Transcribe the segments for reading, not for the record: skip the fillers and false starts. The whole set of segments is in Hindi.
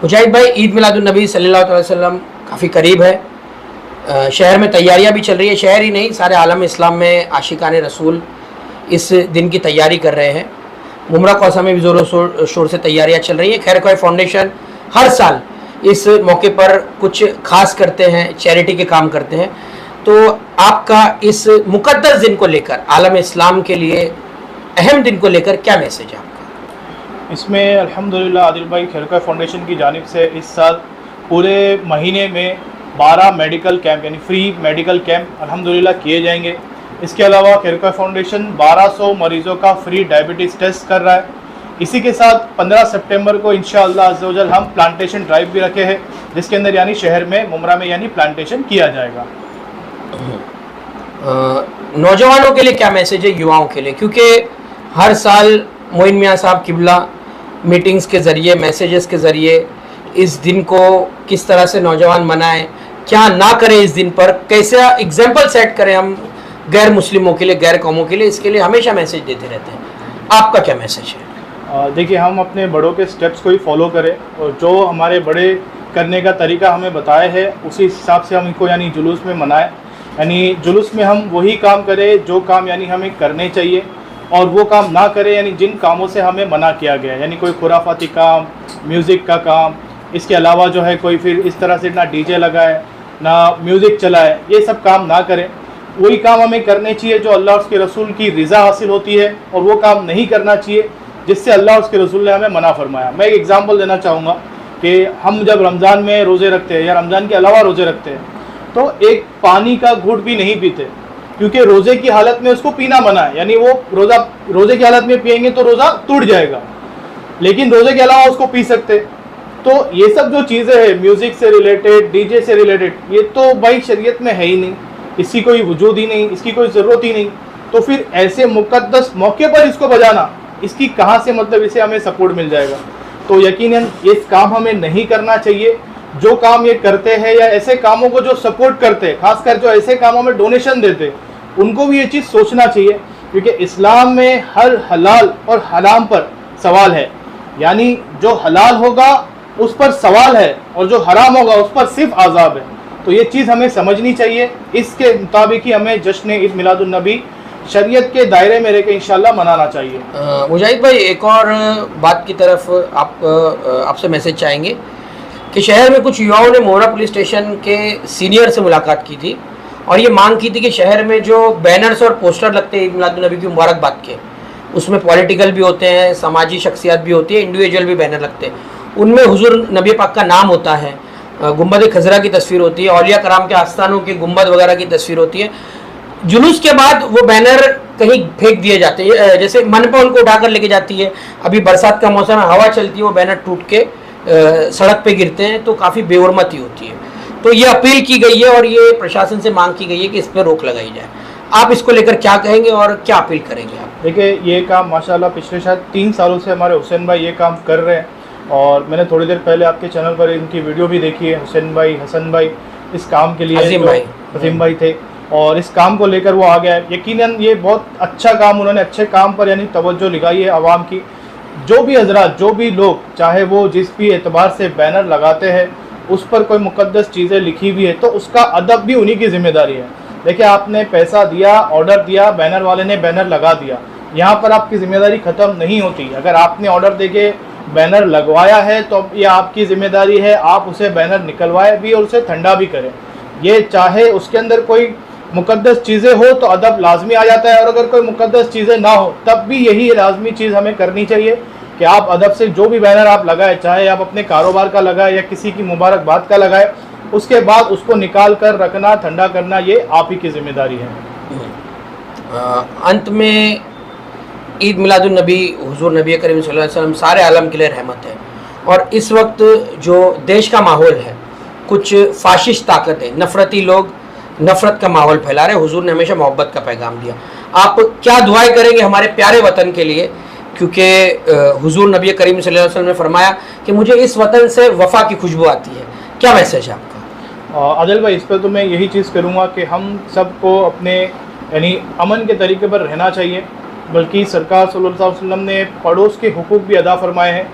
मुजाहिद भाई, ईद मिलादुन्नबी सल्लल्लाहु अलैहि वसल्लम काफ़ी करीब है। शहर में तैयारियां भी चल रही है, शहर ही नहीं सारे आलम इस्लाम में आशिकाने रसूल इस दिन की तैयारी कर रहे हैं। मुमरा कौसा में भी ज़ोरों शोर से तैयारियां चल रही हैं। खैर कोई फाउंडेशन हर साल इस मौके पर कुछ खास करते हैं, चैरिटी के काम करते हैं। तो आपका इस मुक़द्दस दिन को लेकर, आलम इस्लाम के लिए अहम दिन को लेकर क्या मैसेज है आपका? इसमें अल्हम्दुलिल्लाह आदिल भाई खैरका फाउंडेशन की जानिब से इस साल पूरे महीने में 12 मेडिकल कैंप यानी फ्री मेडिकल कैंप अल्हम्दुलिल्लाह किए जाएंगे। इसके अलावा खैरका फाउंडेशन 1200 मरीज़ों का फ्री डायबिटीज़ टेस्ट कर रहा है। इसी के साथ 15 सितंबर को इंशाअल्लाह अज़्ज़ा वजल हम प्लांटेशन ड्राइव भी रखे हैं, जिसके अंदर यानी शहर में मुमरा में यानी प्लांटेशन किया जाएगा। नौजवानों के लिए क्या मैसेज है, युवाओं के लिए? क्योंकि हर साल मोइन मियाँ साहब किबला मीटिंग्स के ज़रिए, मैसेजेस के ज़रिए इस दिन को किस तरह से नौजवान मनाएं, क्या ना करें इस दिन पर, कैसे एग्जाम्पल सेट करें हम गैर मुस्लिमों के लिए, गैर कौमों के लिए, इसके लिए हमेशा मैसेज देते रहते हैं। आपका क्या मैसेज है? देखिए, हम अपने बड़ों के स्टेप्स को ही फॉलो करें और जो हमारे बड़े करने का तरीका हमें बताया है उसी हिसाब से हम इनको यानी जुलूस में मनाएं। यानी जुलूस में हम वही काम करें जो काम यानी हमें करने चाहिए और वो काम ना करें यानी जिन कामों से हमें मना किया गया है, यानी कोई खुराफाती काम, म्यूज़िक का काम, इसके अलावा जो है कोई फिर इस तरह से ना डीजे लगाए ना म्यूज़िक चलाए, ये सब काम ना करें। वही काम हमें करने चाहिए जो अल्लाह और उसके रसूल की रज़ा हासिल होती है, और वो काम नहीं करना चाहिए जिससे अल्लाह और उसके रसूल ने हमें मना फरमाया। मैं एक एग्ज़ाम्पल देना चाहूँगा कि हम जब रमज़ान में रोज़े रखते हैं या रमज़ान के अलावा रोज़े रखते हैं तो एक पानी का घूंट भी नहीं पीते, क्योंकि रोज़े की हालत में उसको पीना मना है। यानी वो रोज़े की हालत में पिएंगे तो रोज़ा टूट जाएगा, लेकिन रोज़े के अलावा उसको पी सकते। तो ये सब जो चीज़ें हैं म्यूज़िक से रिलेटेड, डीजे से रिलेटेड, ये तो भाई शरीयत में है ही नहीं, इसकी कोई वजूद ही नहीं, इसकी कोई ज़रूरत ही नहीं। तो फिर ऐसे मुक़द्दस मौके पर इसको बजाना, इसकी कहाँ से मतलब इसे हमें सपोर्ट मिल जाएगा? तो यकीनन ये काम हमें नहीं करना चाहिए। जो काम ये करते हैं या ऐसे कामों को जो सपोर्ट करते हैं, खासकर जो ऐसे कामों में डोनेशन देते हैं, उनको भी ये चीज़ सोचना चाहिए, क्योंकि इस्लाम में हर हलाल और हराम पर सवाल है। यानी जो हलाल होगा उस पर सवाल है और जो हराम होगा उस पर सिर्फ आज़ाब है। तो ये चीज़ हमें समझनी चाहिए। इसके मुताबिक ही हमें जश्न ईद मिलादुन्नबी शरीयत के दायरे में रहकर इंशाल्लाह मनाना चाहिए। मुजाहिद भाई, एक और बात की तरफ आपसे मैसेज चाहेंगे कि शहर में कुछ युवाओं ने मोहरा पुलिस स्टेशन के सीनियर से मुलाकात की थी और ये मांग की थी कि शहर में जो बैनर्स और पोस्टर लगते हैं ईद मिलादुन्नबी की मुबारकबाद के, उसमें पॉलिटिकल भी होते हैं, समाजी शख्सियत भी होती है, इंडिविजुअल भी बैनर लगते हैं, उनमें हुजूर नबी पाक का नाम होता है, गुंबद खजरा की तस्वीर होती है, औलिया कराम के आस्थानों के गुंबद वगैरह की तस्वीर होती है। जुलूस के बाद वो बैनर कहीं फेंक दिए जाते हैं, जैसे मनपा उनको उठाकर लेके जाती है। अभी बरसात का मौसम है, हवा चलती है, वो बैनर टूट के सड़क पे गिरते हैं, तो काफ़ी बेहरमती होती है। तो ये अपील की गई है और ये प्रशासन से मांग की गई है कि इस पर रोक लगाई जाए। आप इसको लेकर क्या कहेंगे और क्या अपील करेंगे आप? देखिए, ये काम माशाल्लाह पिछले शायद 3 सालों से हमारे हुसैन भाई ये काम कर रहे हैं, और मैंने थोड़ी देर पहले आपके चैनल पर इनकी वीडियो भी देखी है। हुसैन भाई, हसन भाई इस काम के लिए, अजीम भाई थे, और इस काम को लेकर वो आ गया है। यकीनन ये बहुत अच्छा काम, उन्होंने अच्छे काम पर यानी तवज्जो लगाई है आवाम की। जो भी हजरात, जो भी लोग, चाहे वो जिस भी एतबार से बैनर लगाते हैं, उस पर कोई मुक़द्दस चीज़ें लिखी हुई है तो उसका अदब भी उन्हीं की जिम्मेदारी है। देखिए, आपने पैसा दिया, ऑर्डर दिया, बैनर वाले ने बैनर लगा दिया, यहाँ पर आपकी ज़िम्मेदारी ख़त्म नहीं होती। अगर आपने ऑर्डर देके बैनर लगवाया है तो ये आपकी ज़िम्मेदारी है, आप उसे बैनर निकलवाए भी और उसे ठंडा भी करें। ये चाहे उसके अंदर कोई मुक़द्दस चीज़ें हो तो अदब लाजमी आ जाता है, और अगर कोई मुक़द्दस चीज़ें ना हो तब भी यही लाजमी चीज़ हमें करनी चाहिए कि आप अदब से जो भी बैनर आप लगाए, चाहे आप अपने कारोबार का लगाए या किसी की मुबारकबाद का लगाए, उसके बाद उसको निकाल कर रखना, ठंडा करना, ये आप ही की ज़िम्मेदारी है। अंत में ईद मिलादुन्नबी हुजूर नबी करीम सल्लल्लाहु अलैहि वसल्लम सारे आलम के लिए रहमत है, और इस वक्त जो देश का माहौल है, कुछ फाशिस्ट ताकतें, नफ़रती लोग नफ़रत का माहौल फैला रहे। हुजूर ने हमेशा मोहब्बत का पैगाम दिया। आप क्या दुआएं करेंगे हमारे प्यारे वतन के लिए, क्योंकि हुजूर नबी करीम सल्लल्लाहु अलैहि वसल्लम ने फरमाया कि मुझे इस वतन से वफ़ा की खुशबू आती है। क्या मैसेज है आपका? आदिल भाई, इस पर तो मैं यही चीज़ करूँगा कि हम सबको अपने यानी अमन के तरीके पर रहना चाहिए, बल्कि सरकार सल्लल्लाहु अलैहि वसल्लम ने पड़ोस के हुकूक भी अदा फरमाए हैं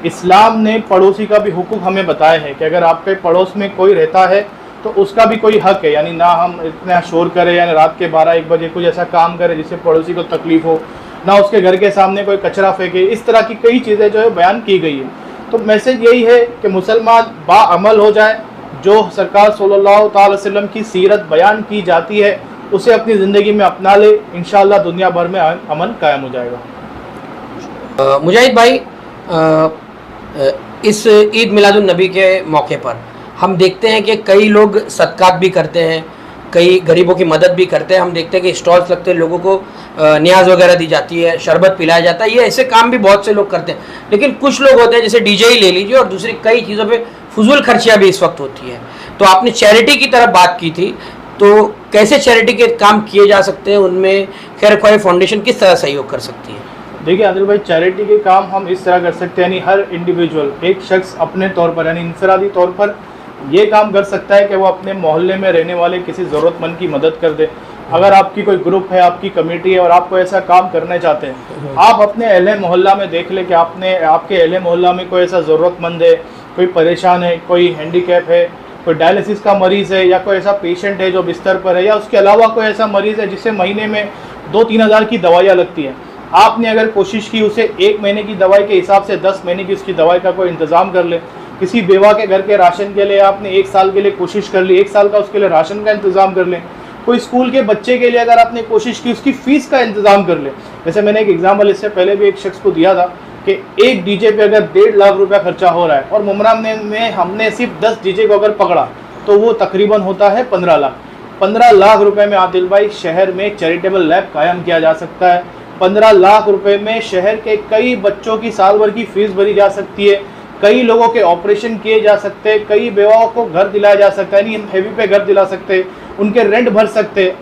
इस्लाम ने पड़ोसी का भी हुकूक हमें बताया है कि अगर आपके पड़ोस में कोई रहता है तो उसका भी कोई हक है, यानी ना हम इतना शोर करें, यानी रात के 12-1 बजे कुछ ऐसा काम करें जिससे पड़ोसी को तकलीफ हो, ना उसके घर के सामने कोई कचरा फेंके। इस तरह की कई चीज़ें जो है बयान की गई है। तो मैसेज यही है कि मुसलमान बाअमल हो जाए, जो सरकार सल्लल्लाहु अलैहि वसल्लम की सीरत बयान की जाती है उसे अपनी ज़िंदगी में अपना ले, इंशाअल्लाह दुनिया भर में अमन कायम हो जाएगा। मुजाहिद भाई, इस ईद मिलादुन नबी के मौके पर हम देखते हैं कि कई लोग सदकात भी करते हैं, कई गरीबों की मदद भी करते हैं। हम देखते हैं कि स्टॉल्स लगते हैं, लोगों को न्याज वगैरह दी जाती है, शरबत पिलाया जाता है। ये ऐसे काम भी बहुत से लोग करते हैं। लेकिन कुछ लोग होते हैं, जैसे डीजे ही ले लीजिए, और दूसरी कई चीज़ों पे फजूल खर्चियाँ भी इस वक्त होती है। तो आपने चैरिटी की तरफ बात की थी, तो कैसे चैरिटी के काम किए जा सकते हैं, उनमें खैर ख्वाही फाउंडेशन किस तरह सहयोग कर सकती है? देखिए आदिल भाई, चैरिटी के काम हम इस तरह कर सकते हैं, यानी हर इंडिविजुअल, एक शख्स अपने तौर पर यानी इंफरादी तौर पर ये काम कर सकता है कि वो अपने मोहल्ले में रहने वाले किसी ज़रूरतमंद की मदद कर दे। अगर आपकी कोई ग्रुप है, आपकी कमेटी है और आप कोई ऐसा काम करना चाहते हैं, आप अपने अहले मोहल्ला में देख लें कि आपके अहले मोहल्ला में कोई ऐसा ज़रूरतमंद है, कोई परेशान है, कोई हैंडीकैप है, कोई डायलिसिस का मरीज़ है, या कोई ऐसा पेशेंट है जो बिस्तर पर है, या उसके अलावा कोई ऐसा मरीज़ है जिसे महीने में 2-3 हज़ार की दवाइयाँ लगती हैं। आपने अगर कोशिश की उसे 1 महीने की दवाई के हिसाब से 10 महीने की उसकी दवाई का कोई इंतज़ाम कर ले। किसी बेवा के घर के राशन के लिए आपने 1 साल के लिए कोशिश कर ली, 1 साल का उसके लिए राशन का इंतज़ाम कर लें। कोई स्कूल के बच्चे के लिए अगर आपने कोशिश की उसकी फ़ीस का इंतज़ाम कर ले। जैसे मैंने एक एग्जाम्पल इससे पहले भी एक शख्स को दिया था कि एक डीजे पे अगर 1.5 लाख रुपया खर्चा हो रहा है और मुमरा में हमने सिर्फ 10 डीजे को अगर पकड़ा तो वो तकरीबन होता है 15 लाख। 15 लाख रुपए में आदिल भाई शहर में चैरिटेबल लैब कायम किया जा सकता है। 15 लाख रुपए में शहर के कई बच्चों की साल भर की फीस भरी जा सकती है, कई लोगों के ऑपरेशन किए जा सकते हैं, कई बेवाओं को घर दिलाया जा सकता है, यानी हैवी पे घर दिला सकते हैं, उनके रेंट भर सकते हैं,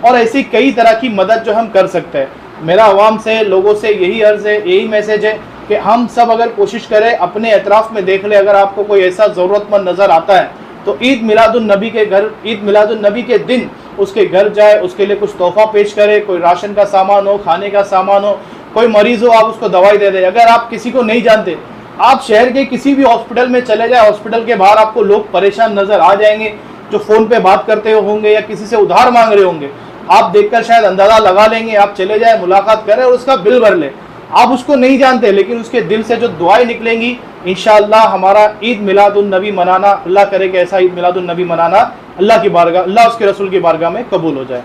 और ऐसी कई तरह की मदद जो हम कर सकते हैं। मेरा आवाम से, लोगों से यही अर्ज़ है, यही मैसेज है कि हम सब अगर कोशिश करें, अपने एतराफ़ में देख ले, अगर आपको कोई ऐसा ज़रूरतमंद नज़र आता है तो ईद मिलादुन नबी के दिन उसके घर जाए, उसके लिए कुछ तोहफा पेश करे, कोई राशन का सामान हो, खाने का सामान हो, कोई मरीज़ हो आप उसको दवाई दे दें। अगर आप किसी को नहीं जानते, आप शहर के किसी भी हॉस्पिटल में चले जाए, हॉस्पिटल के बाहर आपको लोग परेशान नज़र आ जाएंगे जो फ़ोन पे बात करते होंगे या किसी से उधार मांग रहे होंगे। आप देखकर शायद अंदाज़ा लगा लेंगे, आप चले जाए, मुलाकात करें और उसका बिल भर लें। आप उसको नहीं जानते, लेकिन उसके दिल से जो दुआएं निकलेंगी, इंशाअल्लाह हमारा ईद मिलादुन नबी मनाना, अल्लाह करे कि ऐसा ईद मिलादुन नबी मनाना अल्लाह की बारगाह, अल्लाह उसके रसूल की बारगाह में कबूल हो जाए।